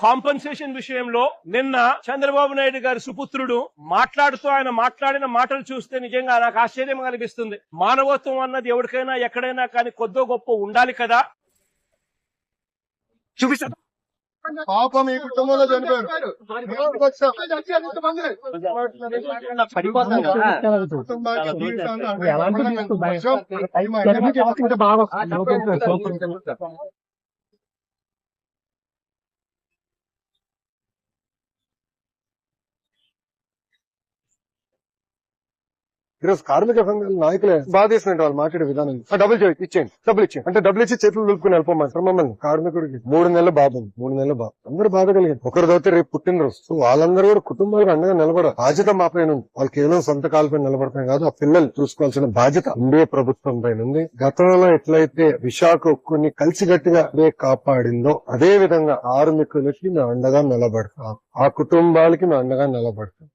Compensation విషయంలో నిన్న చంద్రబాబు నాయుడు గారి సుపుత్రుడు మాట్లాడుతూ ఆయన మాట్లాడిన మాటలు చూస్తే నిజంగా నాకు ఆశ్చర్యం కలిగిస్తుంది. మానవత్వం అన్నది ఎవరికైనా ఎక్కడైనా కానీ కొద్దో గొప్ప ఉండాలి కదా. చూపిస్తా పాపం ఈ కుటుంబంలో చనిపోయారు. ఈరోజు కార్మిక సంఘాల నాయకులే బాధేసినట్టు వాళ్ళు మాట్లాడే విధానం. డబ్బులు ఇచ్చేయండి, డబ్బులు ఇచ్చేయండి అంటే డబ్బులు ఇచ్చి చేతులు దులుపుకుని వెళ్ళిపోమంటారు మమ్మల్ని. కార్మికుడికి 3 నెలల బాధ ఉంది, 3 నెలల బాధ అందరూ బాధ కలిగింది. ఒకరి దొరికితే రేపు పుట్టినరోజు. సో వాళ్ళందరూ కూడా కుటుంబాలకు అండగా నిలబడాలి. బాధ్యత మా పైన ఉంది. వాళ్ళు కేవలం సొంత కాలపై నిలబడతాం కాదు, ఆ పిల్లలు చూసుకోవాల్సిన బాధ్యత ఇండియా ప్రభుత్వం పైన ఉంది. గతంలో ఎట్లయితే విశాఖ ఉక్కుని కలిసిగట్టిగా కాపాడిందో అదే విధంగా కార్మికులకి మేము అండగా నిలబడతాం, ఆ కుటుంబాలకి మేము అండగా నిలబడతాం.